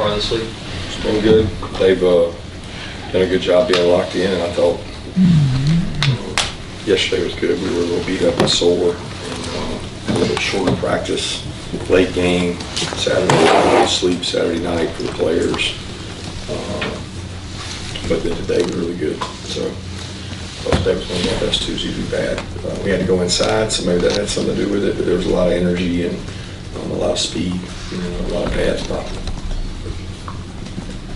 far this week? It's been good. They've done a good job being locked in, and I thought yesterday was good. We were a little beat up and sore, and a little bit shorter practice, late game, Saturday night, sleep Saturday night for the players. But then today was really good. So I thought today was one of our best Tuesdays we've had. We had to go inside, so maybe that had something to do with it, but there was a lot of energy and a lot of speed, a lot of pads popping.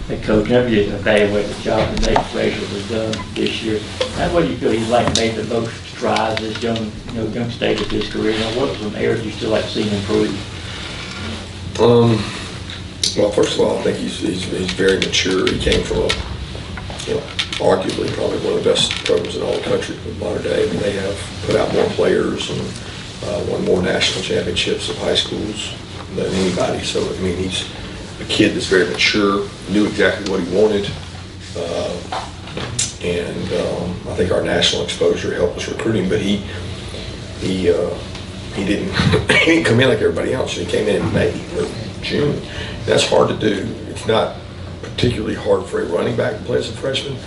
Hey, Coach, I did evaluate the job that Nate Frazier has done this year. How do you feel he's made the most strides this young stage of his career? What are some areas you still like to see him improve? Well, first of all, I think he's very mature. He came from arguably probably one of the best programs in all the country in modern day. I mean, they have put out more players and won more national championships of high schools than anybody. So, I mean, he's a kid that's very mature, knew exactly what he wanted, and I think our national exposure helped us recruit him. But he didn't he didn't come in like everybody else. He came in May or June. That's hard to do. It's not particularly hard for a running back to play as a freshman,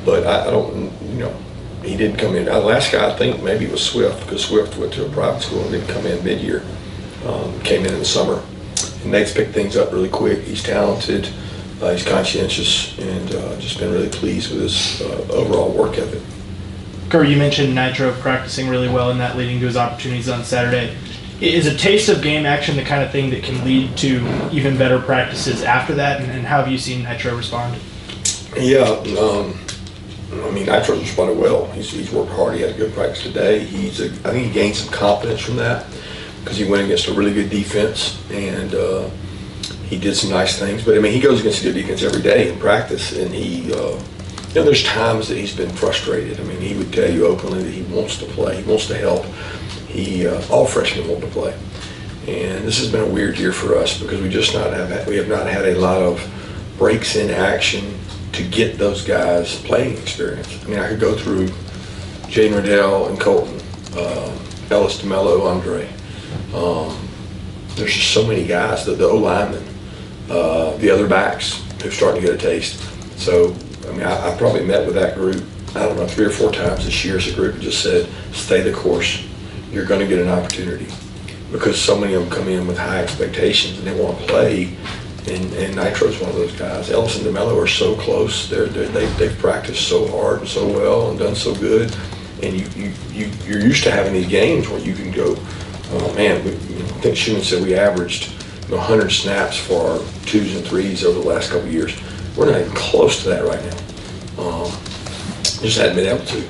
but I don't, he didn't come in. The last guy I think maybe was Swift, because Swift went to a private school and didn't come in mid-year. Came in the summer. And Nate's picked things up really quick. He's talented, he's conscientious, and just been really pleased with his overall work ethic. Kirby, you mentioned Nitro practicing really well and that leading to his opportunities on Saturday. Is a taste of game action the kind of thing that can lead to even better practices after that, and how have you seen Nitro respond? Yeah, I mean, Nitro's responded well. He's worked hard. He had a good practice today. I think he gained some confidence from that because he went against a really good defense, and he did some nice things. But I mean, he goes against a good defense every day in practice, and there's times that he's been frustrated. I mean, he would tell you openly that he wants to play. He wants to help. All freshmen want to play, and this has been a weird year for us because we have not had a lot of breaks in action to get those guys playing experience. I mean, I could go through Jaden Riddell and Colton, Ellis DeMello, Andre. There's just so many guys, the O-linemen, the other backs who're starting to get a taste. So, I mean, I probably met with that group, I don't know, 3 or 4 times this year as a group and just said, stay the course. You're going to get an opportunity, because so many of them come in with high expectations and they want to play, and Nitro's one of those guys. Ellis and DeMello are so close. They've practiced so hard and so well and done so good, and you're used to having these games where you can go, oh man, I think Schumann said we averaged 100 snaps for our 2s and 3s over the last couple of years. We're not even close to that right now. Just hadn't been able to,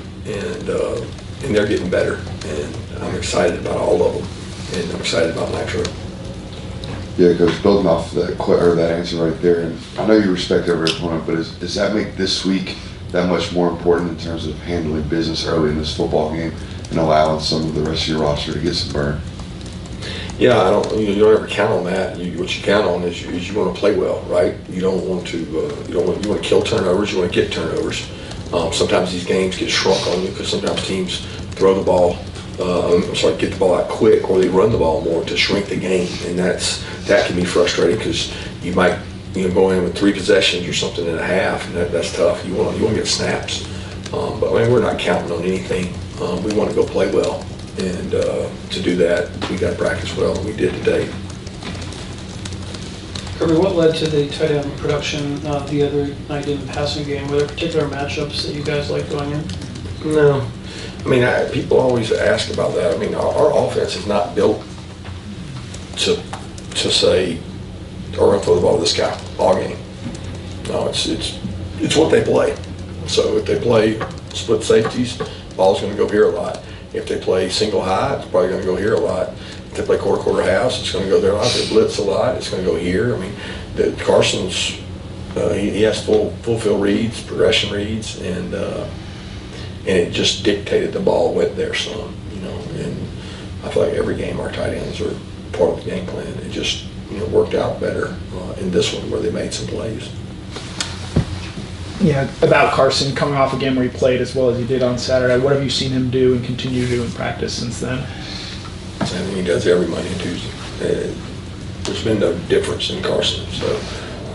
and they're getting better, and I'm excited about all of them, and I'm excited about Nitro. Yeah, Coach, building off that answer right there, and I know you respect every opponent, but does that make this week that much more important in terms of handling business early in this football game and allowing some of the rest of your roster to get some burn? Yeah, you don't ever count on that. What you count on is you want to play well, right? You don't want to you want to kill turnovers. You want to get turnovers. Sometimes these games get shrunk on you because sometimes teams throw the ball, get the ball out quick, or they run the ball more to shrink the game, and that can be frustrating because you might go in with 3 possessions or something in a half, and that's tough. You want to get snaps, but I mean, we're not counting on anything. We want to go play well, and to do that, we got to practice well, and we did today. Kirby, what led to the tight end production the other night in the passing game? Were there particular matchups that you guys liked going in? No. I mean, people always ask about that. I mean, our offense is not built to say, we're going to throw the ball to this guy all game. No, it's what they play. So if they play split safeties, the ball's going to go here a lot. If they play single high, it's probably going to go here a lot. If they play quarter halves, it's going to go there a lot. If they blitz a lot, it's going to go here. I mean, Carson's he has full field reads, progression reads, and it just dictated the ball went there some, and I feel like every game our tight ends are part of the game plan. It just worked out better in this one where they made some plays. Yeah, about Carson coming off a game where he played as well as he did on Saturday, what have you seen him do and continue to do in practice since then? Same thing he does every Monday and Tuesday. There's been no difference in Carson. So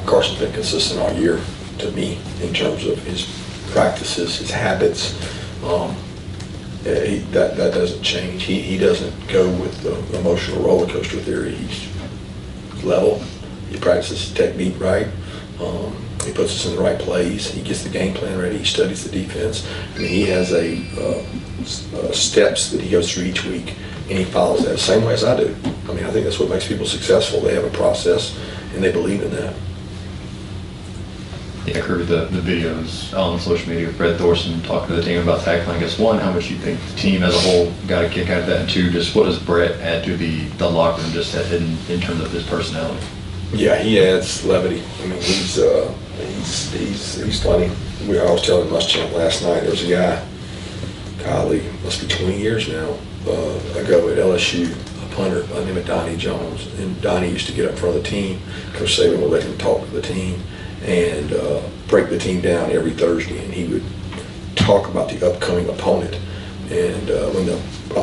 Carson's been consistent all year to me in terms of his practices, his habits. That doesn't change. He doesn't go with the emotional roller coaster theory. He's level. He practices his technique right. He puts us in the right plays. He gets the game plan ready. He studies the defense. I mean, he has steps that he goes through each week, and he follows that the same way as I do. I mean, I think that's what makes people successful. They have a process, and they believe in that. Yeah, Kirby, the videos on social media with Brett Thorson talking to the team about tackling. I guess one, how much you think the team as a whole got a kick out of that, and two, just what does Brett add to the locker room just in terms of his personality? Yeah, he adds levity. I mean, he's funny. I was telling Muschamp last night. There was a guy, golly, must be 20 years now, ago at LSU, a punter by the name of Donnie Jones, and Donnie used to get up in front of the team. Coach Saban would let him talk to the team and break the team down every Thursday, and he would talk about the upcoming opponent. And when a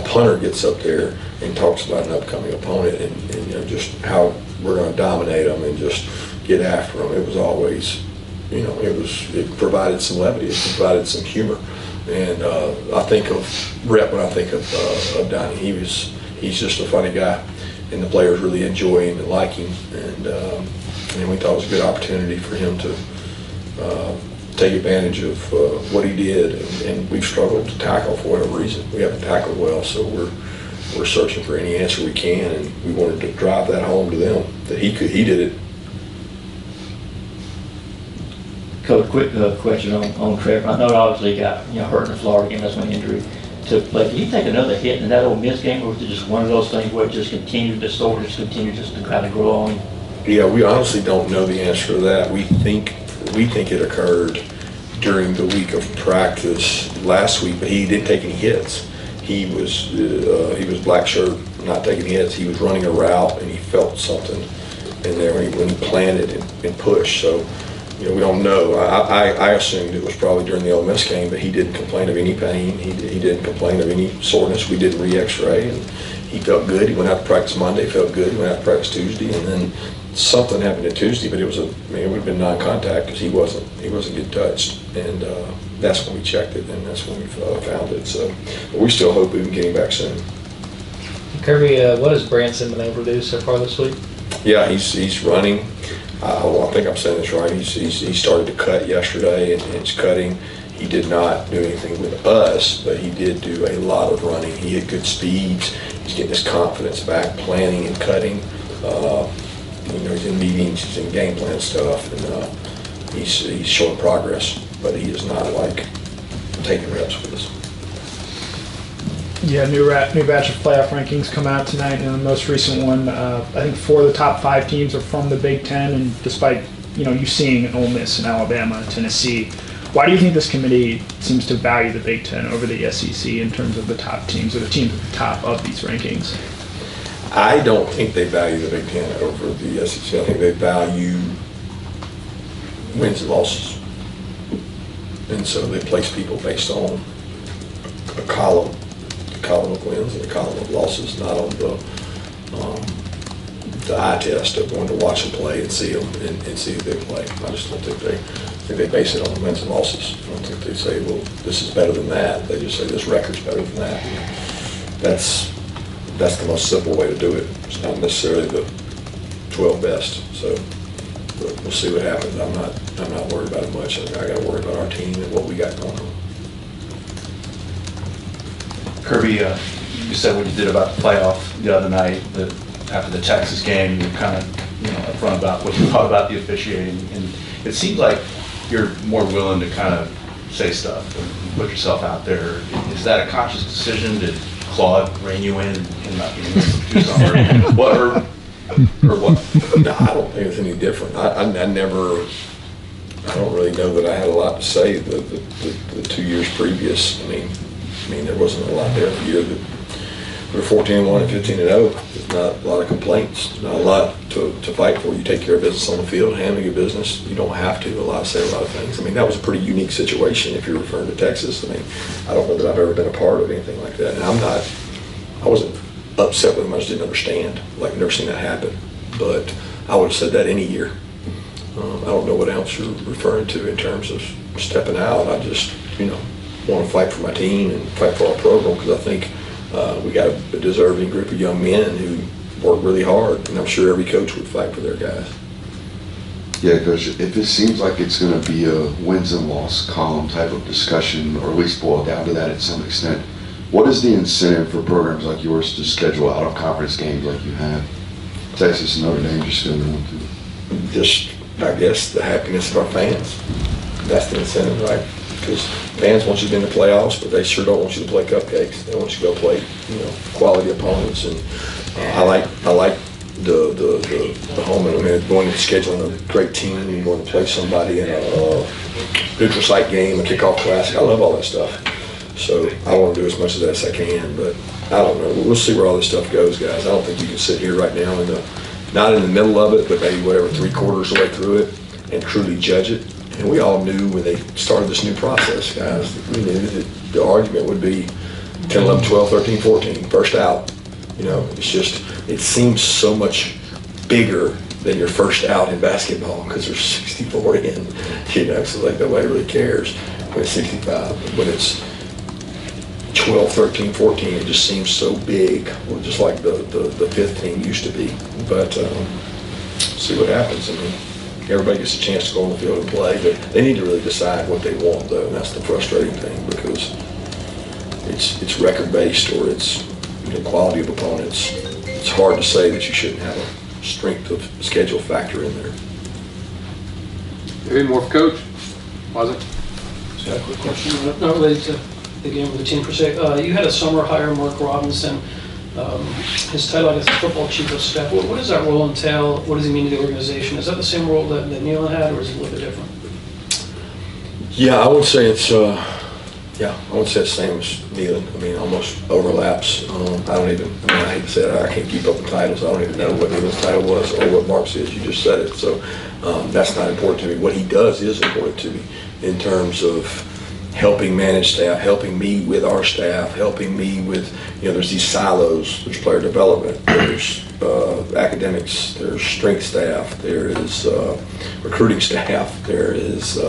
punter gets up there and talks about an upcoming opponent and just how we're going to dominate them and just get after them, it was always, it provided some levity, it provided some humor. And I think of Brett when I think of Donnie. He's just a funny guy, and the players really enjoy him and like him. And we thought it was a good opportunity for him to take advantage of what he did. And we've struggled to tackle for whatever reason. We haven't tackled well, so we're searching for any answer we can, and we wanted to drive that home to them that he did it. Coach, quick question on Trevor. I know it obviously got hurt in the Florida game. That's when injury took place. Did he take another hit in that Ole Miss game, or was it just one of those things where it just continued to sort of just to kind of grow on him? Yeah, we honestly don't know the answer to that. We think it occurred during the week of practice last week, but he didn't take any hits. He was black shirt, not taking hits. He was running a route, and he felt something in there when he planted and pushed. So, we don't know. I assumed it was probably during the Ole Miss game, but he didn't complain of any pain. He didn't complain of any soreness. We did re-X-ray, and he felt good. He went out to practice Monday, felt good. He went out to practice Tuesday, and then something happened at Tuesday, but it would have been non-contact because he wasn't getting touched, and that's when we checked it, and that's when we found it. So, but we still hope we can get him back soon. Kirby, what has Branson been able to do so far this week? Yeah, he's running. I think I'm saying this right. He started to cut yesterday, and it's cutting. He did not do anything with us, but he did do a lot of running. He had good speeds. He's getting his confidence back, planning and cutting. He's in meetings, he's in game plan stuff, and he's showing progress, but he is not like taking reps with us. Yeah, new batch of playoff rankings come out tonight, and the most recent one, I think 4 of the top 5 teams are from the Big Ten, and despite you seeing Ole Miss and Alabama and Tennessee, why do you think this committee seems to value the Big Ten over the SEC in terms of the top teams or the teams at the top of these rankings? I don't think they value the Big Ten over the SEC. I think they value wins and losses, and so they place people based on a column of wins and a column of losses, not on the eye test of going to watch them play and see them and see who they play. I just don't think they base it on wins and losses. I don't think they say, well, this is better than that. They just say this record's better than that. And that's the most simple way to do it. It's not necessarily the 12 best. So we'll see what happens. I'm not worried about it much. I got to worry about our team and what we got going on. Kirby, you said what you did about the playoff the other night, that after the Texas game, you were kind of upfront about what you thought about the officiating, and it seems like you're more willing to kind of say stuff and put yourself out there. Is that a conscious decision? Did Claude rein you in and not do something, or what? No, I don't think it's any different. I don't really know that I had a lot to say the 2 years previous. I mean, there wasn't a lot there. The year that we were 14-1 and 15-0. There's not a lot of complaints. Not a lot to fight for. You take care of business on the field, handle your business. You don't have to say a lot of things. I mean, that was a pretty unique situation if you're referring to Texas. I mean, I don't know that I've ever been a part of anything like that. And I wasn't upset with them. I just didn't understand. Like, I've never seen that happen. But I would have said that any year. I don't know what else you're referring to in terms of stepping out. I just, want to fight for my team and fight for our program because I think we got a deserving group of young men who work really hard, and I'm sure every coach would fight for their guys. Yeah, Coach, if it seems like it's going to be a wins and loss column type of discussion, or at least boil down to that at some extent, what is the incentive for programs like yours to schedule out-of-conference games like you have? Texas and Notre Dame just scheduled one too. Just, I guess, the happiness of our fans. That's the incentive, right? Because fans want you to be in the playoffs, but they sure don't want you to play cupcakes. They want you to go play, quality opponents. And I like the home element, going and scheduling a great team and going to play somebody in a neutral site game, a kickoff classic. I love all that stuff. So I want to do as much of that as I can, but I don't know. We'll see where all this stuff goes, guys. I don't think you can sit here right now not in the middle of it, but maybe whatever, 3/4 of the way through it and truly judge it. And we all knew when they started this new process, guys, we knew that the argument would be 10, 11, 12, 13, 14, first out. It's just, it seems so much bigger than your first out in basketball because there's 64 in, so like nobody really cares when it's 65. When it's 12, 13, 14, it just seems so big, just like the fifth team used to be. But see what happens. I mean, everybody gets a chance to go on the field and play, but they need to really decide what they want, though, and that's the frustrating thing because it's record-based or it's quality of opponents. It's hard to say that you shouldn't have a strength of schedule factor in there. Any more for Coach? Was it? Just got a quick question, not related to the game with the team per se. You had a summer hire, Mark Robinson. His title, I guess, is football chief of staff. What does that role entail? What does he mean to the organization? Is that the same role that Nealon had, or is it a little bit different? Yeah, I would say it's the same as Nealon. I mean, almost overlaps. I hate to say it, I can't keep up with titles. I don't even know what Nealon's title was or what Mark's is. You just said it. So that's not important to me. What he does is important to me in terms of helping manage staff, helping me with our staff, helping me with, there's these silos. There's player development, there's academics, there's strength staff, there is recruiting staff, there is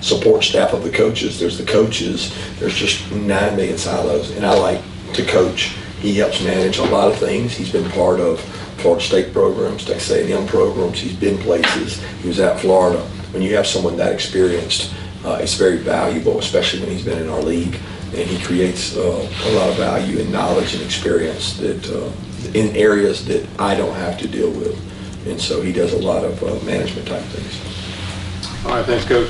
support staff of the coaches, there's the coaches, there's just 9 million silos. And I like to coach. He helps manage a lot of things. He's been part of Florida State programs, Texas A&M programs. He's been places. He was at Florida. When you have someone that experienced, it's very valuable, especially when he's been in our league, and he creates a lot of value and knowledge and experience that in areas that I don't have to deal with, and so he does a lot of management type things. All right, thanks, Coach.